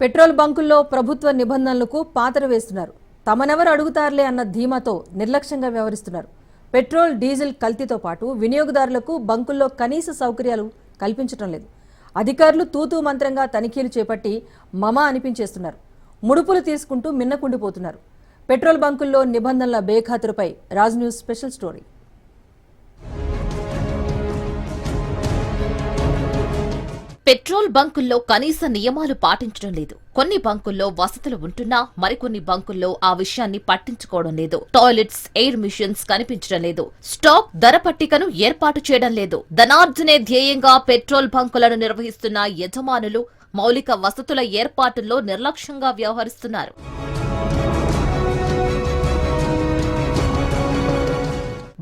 Petrol బంకుల్లో ప్రభుత్వ నిబంధనలకు పాతర వేస్తున్నారు. తమనెవరు అడుగుతారులే అన్న ధీమాతో నిర్లక్ష్యంగా వ్యవహరిస్తున్నారు. పెట్రోల్, డీజిల్ కల్తీతో పాటు వినియోగదారులకు బంకుల్లో కనీస సౌకర్యాలు కల్పించడం లేదు. అధికారులు తూతూ మంత్రంగా తనిఖీలు చేపట్టి మమ అనిపించేస్తున్నారు. ముడుపులు తీసుకుంటూ మిన్నకుండిపోతున్నారు. పెట్రోల్ బంకుల్లో నిబంధనల బేఖాతరుపై Raj news special story. Petrol బంకుల్లో కనీస నియమాలు పాటించడం లేదు. కొన్ని బంకుల్లో వసతులు ఉంటున్నా మరికొన్ని బంకుల్లో ఆ విషయాన్ని పట్టించుకోవడం లేదు. టాయిలెట్స్, ఎయిర్ మిషన్స్ కనిపించడం లేదు. స్టాక్ ధర పట్టికను ఏర్పాటు చేయడం లేదు. ధనార్జనే ధ్యేయంగా పెట్రోల్ బంకులను నిర్వహిస్తున్న యజమానులు మౌలిక వసతుల ఏర్పాటుల్లో నిర్లక్ష్యంగా వ్యవహరిస్తున్నారు.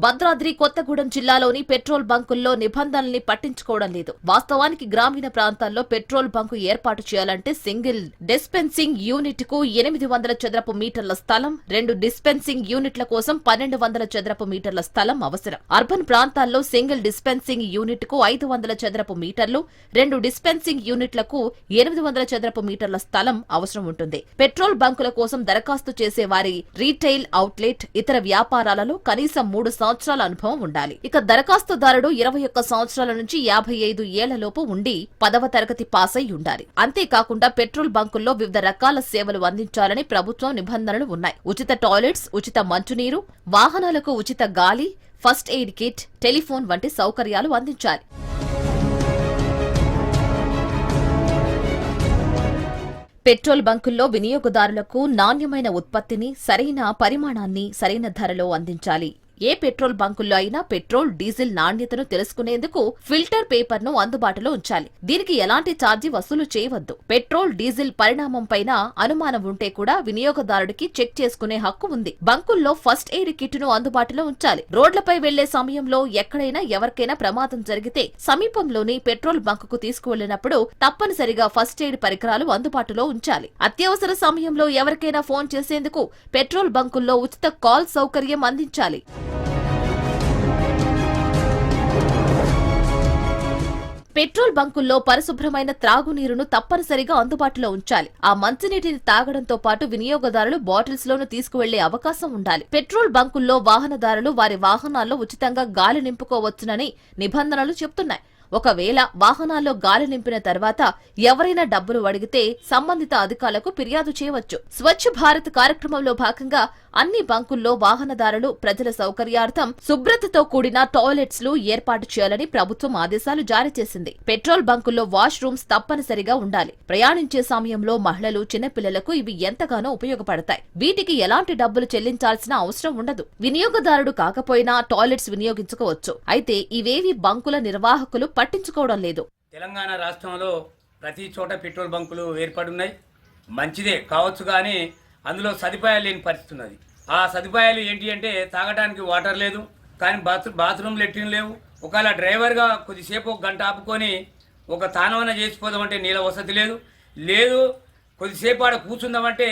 భద్రాద్రి కొత్తగూడెం జిల్లాలోని పెట్రోల్ బంకుల్లో నిబంధనల్ని పట్టించుకోవడం లేదు. వాస్తవానికి గ్రామీణ ప్రాంతాల్లో పెట్రోల్ బంకు ఏర్పాటు చేయాలంటే సింగిల్ డిస్పెన్సింగ్ యూనిట్ కు 800 చదరపు మీటర్ల స్థలం, 2 డిస్పెన్సింగ్ యూనిట్ల కోసం 1200 చదరపు మీటర్ల స్థలం అవసరం. అర్బన్ ప్రాంతాల్లో సింగిల్ డిస్పెన్సింగ్ యూనిట్ కు 500 చదరపు మీటర్లు, 2 డిస్పెన్సింగ్ యూనిట్లకు 800 చదరపు మీటర్ల స్థలం అవసరం ఉంటుంది. పెట్రోల్ బంకుల కోసం దరఖాస్తు చేసే వారి రీటైల్ అవుట్లెట్, ఇతర వ్యాపారాలలో కనీసం 3 సంవత్సరాల అనుభవం ఉండాలి. ఇక దరఖాస్తుదారుడు 21 సంవత్సరాల నుంచి 55 ఏళ్లలోపు ఉండి 10వ తరగతి పాస్ అయి ఉండాలి. అంతేకాకుండా పెట్రోల్ బంకుల్లో వివిధ రకాల సేవలు అందించాలని ప్రభుత్వం నిబంధనలు ఉన్నాయి. ఉచిత టాయిలెట్స్, ఉచిత మంచునీరు, వాహనాలకు ఉచిత గాలి, ఫస్ట్ ఎయిడ్ కిట్, టెలిఫోన్ వంటి సౌకర్యాలు అందించాలి. పెట్రోల్ బంకుల్లో వినియోగదారులకు నాణ్యమైన ఉత్పత్తిని, సరైన పరిమాణాన్ని సరైన ధరలో అందించాలి. ఏ పెట్రోల్ బంకుల్లో అయినా పెట్రోల్, డీజిల్ నాణ్యతను తెలుసుకునేందుకు ఫిల్టర్ పేపర్ ను అందుబాటులో ఉంచాలి. దీనికి ఎలాంటి ఛార్జీ వసూలు చేయవద్దు. పెట్రోల్, డీజిల్ పరిణామంపైన అనుమానం ఉంటే కూడా వినియోగదారుడికి చెక్ చేసుకునే హక్కు ఉంది. బంకుల్లో ఫస్ట్ ఎయిడ్ కిట్ ను అందుబాటులో ఉంచాలి. రోడ్లపై వెళ్లే సమయంలో ఎక్కడైనా ఎవరికైనా ప్రమాదం జరిగితే సమీపంలోని పెట్రోల్ బంకుకు తీసుకువెళ్లినప్పుడు తప్పనిసరిగా ఫస్ట్ ఎయిడ్ పరికరాలు అందుబాటులో ఉంచాలి. అత్యవసర సమయంలో ఎవరికైనా ఫోన్ చేసేందుకు పెట్రోల్ బంకుల్లో ఉచిత కాల్ సౌకర్యం అందించాలి. పెట్రోల్ బంకుల్లో పరిశుభ్రమైన త్రాగునీరును తప్పనిసరిగా అందుబాటులో ఉంచాలి. ఆ మంచినీటిని తాగడంతో పాటు వినియోగదారులు బాటిల్స్ లోను తీసుకువెళ్లే అవకాశం ఉండాలి. పెట్రోల్ బంకుల్లో వాహనదారులు వారి వాహనాల్లో ఉచితంగా గాలి నింపుకోవచ్చునని నిబంధనలు చెబుతున్నాయి. ఒకవేళ వాహనాల్లో గాలి నింపిన తర్వాత ఎవరైనా డబ్బులు అడిగితే సంబంధిత అధికారులకు ఫిర్యాదు చేయవచ్చు. స్వచ్ఛ భారత్ కార్యక్రమంలో భాగంగా అన్ని బంకుల్లో వాహనదారులు ప్రజల సౌకర్యార్థం శుభ్రతతో కూడిన టాయిలెట్స్ లు ఏర్పాటు చేయాలని ప్రభుత్వం ఆదేశాలు జారీ చేసింది. పెట్రోల్ బంకుల్లో వాష్ రూమ్స్ తప్పనిసరిగా ఉండాలి. ప్రయాణించే సమయంలో మహిళలు, చిన్నపిల్లలకు ఇవి ఎంతగానో ఉపయోగపడతాయి. వీటికి ఎలాంటి డబ్బులు చెల్లించాల్సిన అవసరం ఉండదు. వినియోగదారుడు కాకపోయినా టాయిలెట్స్ వినియోగించుకోవచ్చు. అయితే ఇవేవి బంకుల నిర్వాహకులు పట్టించుకోవడం లేదు. తెలంగాణ రాష్ట్రంలో ప్రతి చోట పెట్రోల్ బంకులు ఏర్పడున్నాయి. మంచిదే కావచ్చు, కానీ అందులో సదుపాయాలు లేని పరిస్థితి ఉన్నది. ఆ సదుపాయాలు ఏంటి అంటే తాగడానికి వాటర్ లేదు, కానీ బాత్రూమ్ లెట్రిన్ లేవు. ఒకవేళ డ్రైవర్గా కొద్దిసేపు 1 గంట ఆపుకొని ఒక తానవన చేసిపోదామంటే నీళ్ళ వసతి లేదు. కొద్దిసేపు ఆడ కూర్చుందామంటే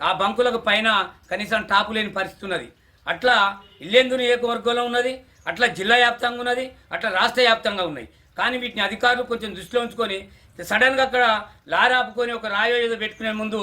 ఆ బంకులకు పైన కనీసం టాపు లేని పరిస్థితి ఉన్నది. అట్లా ఇల్లెందు నియోజకవర్గంలో ఉన్నది, అట్లా జిల్లా వ్యాప్తంగా ఉన్నది, అట్లా రాష్ట్ర వ్యాప్తంగా ఉన్నాయి. కానీ వీటిని అధికారులు కొంచెం దృష్టిలో ఉంచుకొని సడన్గా అక్కడ లారీ ఆపుకొని ఒక రాయో ఏదో పెట్టుకునే ముందు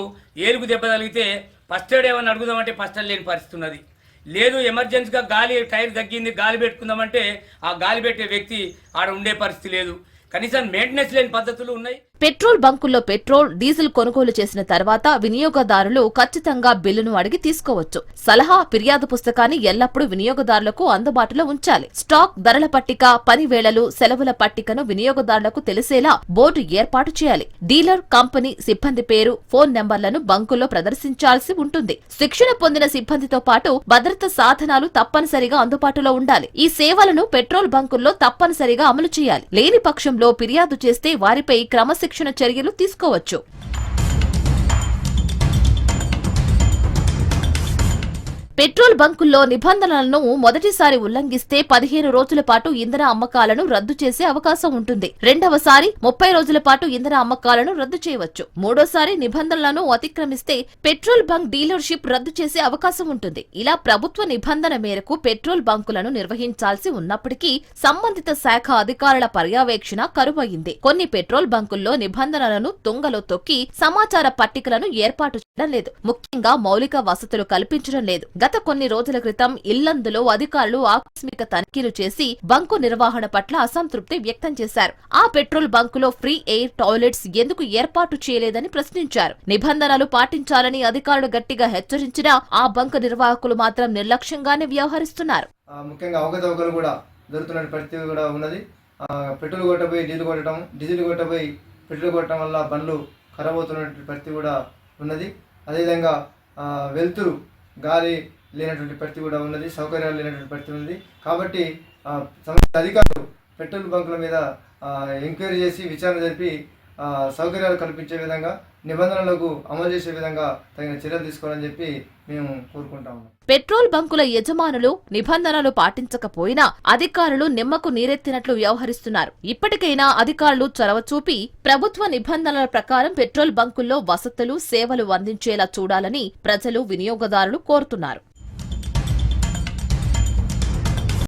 ఏలుగు దెబ్బ తగిలితే ఫస్ట్ ఎయిడ్ ఏమన్నా అడుగుదామంటే ఫస్ట్ ఎయిడ్ లేని పరిస్థితి ఉన్నది. లేదు ఎమర్జెన్సీగా గాలి టైర్ తగ్గింది గాలి పెట్టుకుందామంటే ఆ గాలి పెట్టే వ్యక్తి ఆడ ఉండే పరిస్థితి లేదు. కనీసం మెయింటెనెన్స్ లేని పద్ధతులు ఉన్నాయి. పెట్రోల్ బంకుల్లో పెట్రోల్, డీజిల్ కొనుగోలు చేసిన తర్వాత వినియోగదారులు ఖచ్చితంగా బిల్లును అడిగి తీసుకోవచ్చు. సలహా, ఫిర్యాదు పుస్తకాన్ని ఎల్లప్పుడూ వినియోగదారులకు అందుబాటులో ఉంచాలి. స్టాక్, ధరల పట్టిక, పని వేళలు, సెలవుల పట్టికను వినియోగదారులకు తెలిసేలా బోర్డు ఏర్పాటు చేయాలి. డీలర్, కంపెనీ సిబ్బంది పేరు, ఫోన్ నెంబర్లను బంకుల్లో ప్రదర్శించాల్సి ఉంటుంది. శిక్షణ పొందిన సిబ్బందితో పాటు భద్రతా సాధనాలు తప్పనిసరిగా అందుబాటులో ఉండాలి. ఈ సేవలను పెట్రోల్ బంకుల్లో తప్పనిసరిగా అమలు చేయాలి. లేని పక్షంలో ఫిర్యాదు చేస్తే వారిపై క్రమశిక్షణ చర్యలు తీసుకోవచ్చు. పెట్రోల్ బంకుల్లో నిబంధనలను మొదటిసారి ఉల్లంఘిస్తే 15 రోజుల పాటు ఇంధన అమ్మకాలను రద్దు చేసే అవకాశం ఉంటుంది. రెండవసారి 30 రోజుల పాటు ఇంధన అమ్మకాలను రద్దు చేయవచ్చు. మూడోసారి నిబంధనలను అతిక్రమిస్తే పెట్రోల్ బంక్ డీలర్షిప్ రద్దు చేసే అవకాశం ఉంటుంది. ఇలా ప్రభుత్వ నిబంధన మేరకు పెట్రోల్ బంకులను నిర్వహించాల్సి ఉన్నప్పటికీ సంబంధిత శాఖ అధికారుల పర్యవేక్షణ కరువయింది. కొన్ని పెట్రోల్ బంకుల్లో నిబంధనలను తుంగలో తొక్కి సమాచార పట్టికలను ఏర్పాటు చేయడం లేదు. ముఖ్యంగా మౌలిక వసతులు కల్పించడం లేదు. గత కొన్ని రోజుల క్రితం ఇల్లందులో అధికారులు ఆకస్మిక తనిఖీలు చేసి బంకు నిర్వహణ పట్ల అసంతృప్తి వ్యక్తం చేశారు. ఆ పెట్రోల్ బంకులో ఫ్రీ ఎయిర్ టాయిలెట్స్ ఎందుకు ఏర్పాటు చేయలేదని ప్రశ్నించారు. నిబంధనలు పాటించాలని అధికారులు గట్టిగా హెచ్చరించినా ఆ బంకు నిర్వాహకులు మాత్రం నిర్లక్ష్యంగానే వ్యవహరిస్తున్నారు. ముఖ్యంగా అవకతవకలు కూడా జరుగుతున్న పరిస్థితి కూడా ఉన్నది. పెట్రోల్ కొట్టబోయి డీజిల్ కొట్టడం, డీజిల్ కొట్టబోయి పెట్రోల్ కొట్టడం వల్ల బండ్లు ఖరాబ్ అవుతున్నటువంటి పరిస్థితి కూడా ఉన్నది. అదేవిధంగా వెలుతురు గాలి లేనటువంటి పరిస్థితి కూడా ఉన్నది, సౌకర్యాలు లేనటువంటి పరిస్థితి ఉంది. కాబట్టి సంబంధిత అధికారులు పెట్రోల్ బంకుల మీద ఎంక్వైరీ చేసి విచారణ జరిపి సౌకర్యాలు కల్పించే విధంగా, నిబంధనలకు అమలు చేసే విధంగా తగిన చర్యలు తీసుకోవాలని చెప్పి మేము కోరుకుంటాము. పెట్రోల్ బంకుల యజమానులు నిబంధనలు పాటించకపోయినా అధికారులు నిమ్మకు నీరెత్తినట్లు వ్యవహరిస్తున్నారు. ఇప్పటికైనా అధికారులు చొరవ చూపి ప్రభుత్వ నిబంధనల ప్రకారం పెట్రోల్ బంకుల్లో వసతులు, సేవలు అందించేలా చూడాలని ప్రజలు, వినియోగదారులు కోరుతున్నారు.